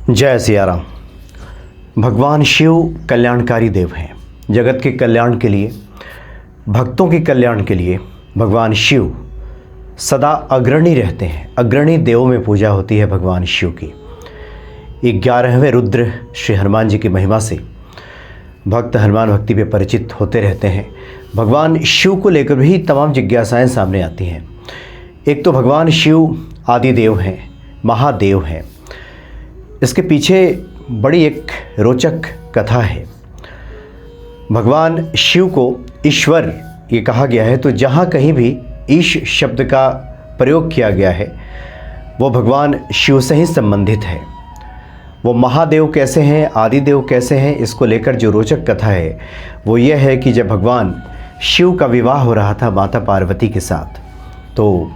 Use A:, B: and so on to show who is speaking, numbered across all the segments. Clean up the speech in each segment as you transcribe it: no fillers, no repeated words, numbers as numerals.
A: जय सिया राम। भगवान शिव कल्याणकारी देव हैं। जगत के कल्याण के लिए, भक्तों के कल्याण के लिए भगवान शिव सदा अग्रणी रहते हैं। अग्रणी देवों में पूजा होती है भगवान शिव की। 11वें रुद्र श्री हनुमान जी की महिमा से भक्त हनुमान भक्ति पे परिचित होते रहते हैं। भगवान शिव को लेकर भी तमाम जिज्ञासाएं सामने आती हैं। एक तो भगवान शिव आदिदेव हैं, महादेव हैं। इसके पीछे बड़ी एक रोचक कथा है। भगवान शिव को ईश्वर ये कहा गया है, तो जहाँ कहीं भी ईश शब्द का प्रयोग किया गया है वो भगवान शिव से ही संबंधित है। वो महादेव कैसे हैं, आदिदेव कैसे हैं, इसको लेकर जो रोचक कथा है वो ये है कि जब भगवान शिव का विवाह हो रहा था माता पार्वती के साथ, तो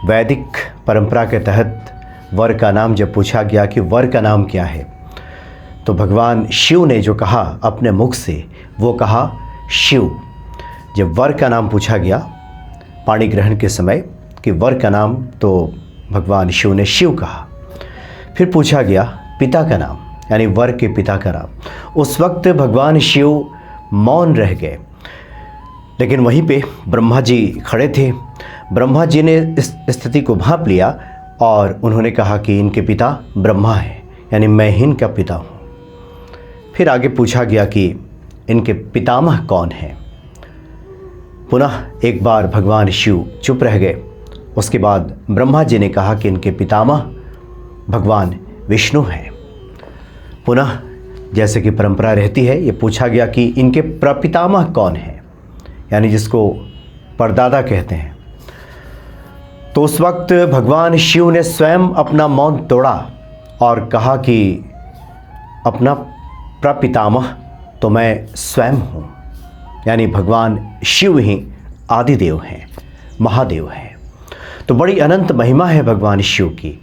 A: वैदिक परंपरा के तहत वर का नाम जब पूछा गया कि वर का नाम क्या है, तो भगवान शिव ने जो कहा अपने मुख से वो कहा शिव। जब वर का नाम पूछा गया पाणी ग्रहण के समय कि वर का नाम, तो भगवान शिव ने शिव कहा। फिर पूछा गया पिता का नाम, यानी वर के पिता का नाम। उस वक्त भगवान शिव मौन रह गए, लेकिन वहीं पे ब्रह्मा जी खड़े थे। ब्रह्मा जी ने इस स्थिति को भांप लिया और उन्होंने कहा कि इनके पिता ब्रह्मा हैं, यानी मैं ही इनका पिता हूँ। फिर आगे पूछा गया कि इनके पितामह कौन हैं। पुनः एक बार भगवान शिव चुप रह गए। उसके बाद ब्रह्मा जी ने कहा कि इनके पितामह भगवान विष्णु हैं। पुनः जैसे कि परंपरा रहती है, ये पूछा गया कि इनके प्रपितामह कौन हैं, यानी जिसको परदादा कहते हैं। तो उस वक्त भगवान शिव ने स्वयं अपना मौन तोड़ा और कहा कि अपना प्रपितामह तो मैं स्वयं हूँ, यानी भगवान शिव ही आदिदेव हैं, महादेव हैं। तो बड़ी अनंत महिमा है भगवान शिव की।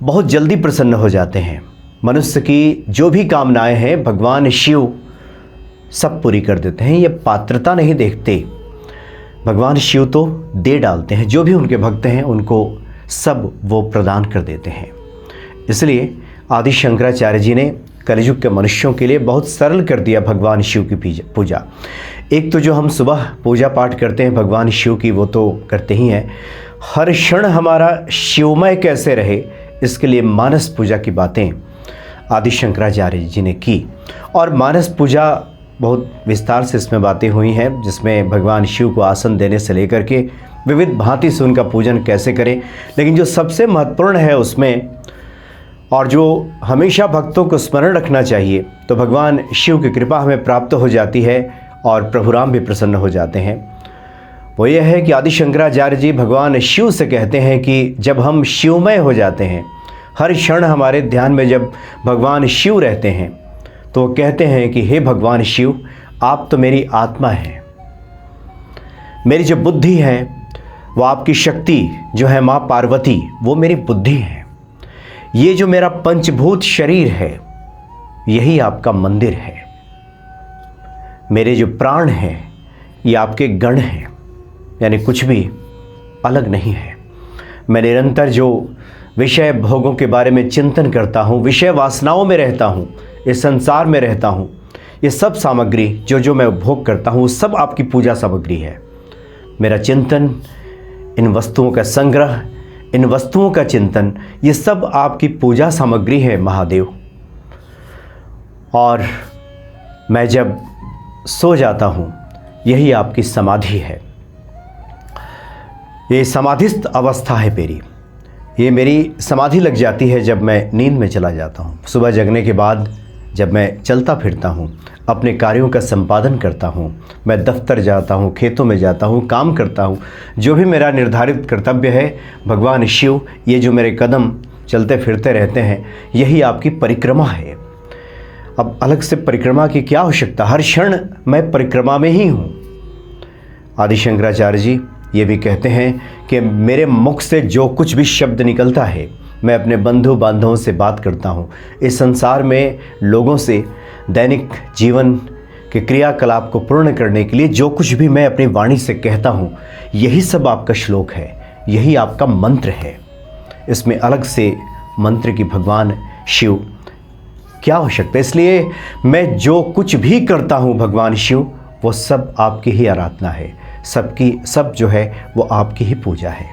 A: बहुत जल्दी प्रसन्न हो जाते हैं। मनुष्य की जो भी कामनाएं हैं भगवान शिव सब पूरी कर देते हैं। ये पात्रता नहीं देखते, भगवान शिव तो दे डालते हैं। जो भी उनके भक्त हैं उनको सब वो प्रदान कर देते हैं। इसलिए आदि शंकराचार्य जी ने कलियुग के मनुष्यों के लिए बहुत सरल कर दिया भगवान शिव की पूजा। एक तो जो हम सुबह पूजा पाठ करते हैं भगवान शिव की, वो तो करते ही हैं। हर क्षण हमारा शिवमय कैसे रहे, इसके लिए मानस पूजा की बातें आदि शंकराचार्य जी ने की। और मानस पूजा बहुत विस्तार से इसमें बातें हुई हैं, जिसमें भगवान शिव को आसन देने से लेकर के विविध भांति से उनका पूजन कैसे करें। लेकिन जो सबसे महत्वपूर्ण है उसमें, और जो हमेशा भक्तों को स्मरण रखना चाहिए, तो भगवान शिव की कृपा हमें प्राप्त हो जाती है और प्रभु राम भी प्रसन्न हो जाते हैं। वो ये है कि आदि शंकराचार्य जी भगवान शिव से कहते हैं कि जब हम शिवमय हो जाते हैं, हर क्षण हमारे ध्यान में जब भगवान शिव रहते हैं, तो वो कहते हैं कि हे भगवान शिव, आप तो मेरी आत्मा है। मेरी जो बुद्धि है वो आपकी शक्ति जो है माँ पार्वती, वो मेरी बुद्धि है। ये जो मेरा पंचभूत शरीर है यही आपका मंदिर है। मेरे जो प्राण हैं ये आपके गण हैं, यानी कुछ भी अलग नहीं है। मैं निरंतर जो विषय भोगों के बारे में चिंतन करता हूँ, विषय वासनाओं में रहता हूँ, इस संसार में रहता हूँ, ये सब सामग्री जो मैं उपभोग करता हूँ सब आपकी पूजा सामग्री है। मेरा चिंतन, इन वस्तुओं का संग्रह, इन वस्तुओं का चिंतन, ये सब आपकी पूजा सामग्री है महादेव। और मैं जब सो जाता हूँ यही आपकी समाधि है। ये समाधिस्थ अवस्था है मेरी। ये मेरी समाधि लग जाती है जब मैं नींद में चला जाता हूँ। सुबह जगने के बाद जब मैं चलता फिरता हूँ, अपने कार्यों का संपादन करता हूँ, मैं दफ्तर जाता हूँ, खेतों में जाता हूँ, काम करता हूँ, जो भी मेरा निर्धारित कर्तव्य है, भगवान शिव ये जो मेरे कदम चलते फिरते रहते हैं यही आपकी परिक्रमा है। अब अलग से परिक्रमा की क्या आवश्यकता, हर क्षण मैं परिक्रमा में ही हूँ। आदि शंकराचार्य जी ये भी कहते हैं कि मेरे मुख से जो कुछ भी शब्द निकलता है, मैं अपने बंधु बांधवों से बात करता हूँ, इस संसार में लोगों से दैनिक जीवन के क्रियाकलाप को पूर्ण करने के लिए जो कुछ भी मैं अपनी वाणी से कहता हूँ, यही सब आपका श्लोक है, यही आपका मंत्र है। इसमें अलग से मंत्र की भगवान शिव क्या हो सकता है। इसलिए मैं जो कुछ भी करता हूँ भगवान शिव, वो सब आपकी ही आराधना है, सब जो है वो आपकी ही पूजा है।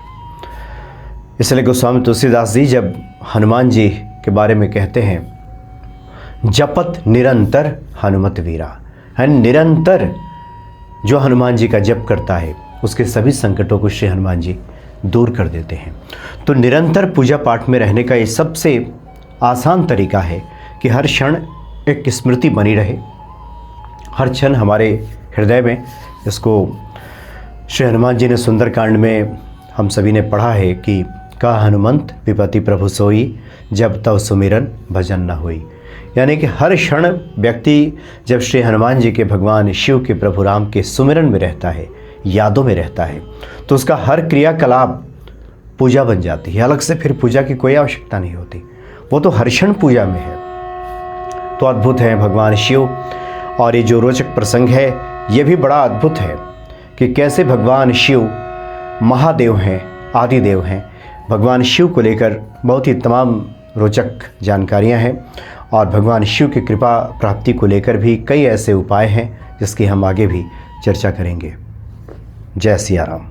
A: इसलिए गोस्वामी तुलसीदास जी जब हनुमान जी के बारे में कहते हैं, जपत निरंतर हनुमत वीरा, है निरंतर जो हनुमान जी का जप करता है उसके सभी संकटों को श्री हनुमान जी दूर कर देते हैं। तो निरंतर पूजा पाठ में रहने का ये सबसे आसान तरीका है कि हर क्षण एक स्मृति बनी रहे, हर क्षण हमारे हृदय में। इसको श्री हनुमान जी ने सुंदरकांड में हम सभी ने पढ़ा है कि का हनुमंत विपति प्रभु सोई, जब तव सुमिरन भजन न होई। यानी कि हर क्षण व्यक्ति जब श्री हनुमान जी के, भगवान शिव के, प्रभु राम के सुमिरन में रहता है, यादों में रहता है, तो उसका हर क्रियाकलाप पूजा बन जाती है। अलग से फिर पूजा की कोई आवश्यकता नहीं होती, वो तो हर क्षण पूजा में है। तो अद्भुत है भगवान शिव। और ये जो रोचक प्रसंग है ये भी बड़ा अद्भुत है कि कैसे भगवान शिव महादेव हैं, आदिदेव हैं। भगवान शिव को लेकर बहुत ही तमाम रोचक जानकारियां हैं और भगवान शिव की कृपा प्राप्ति को लेकर भी कई ऐसे उपाय हैं जिसकी हम आगे भी चर्चा करेंगे। जय सिया राम।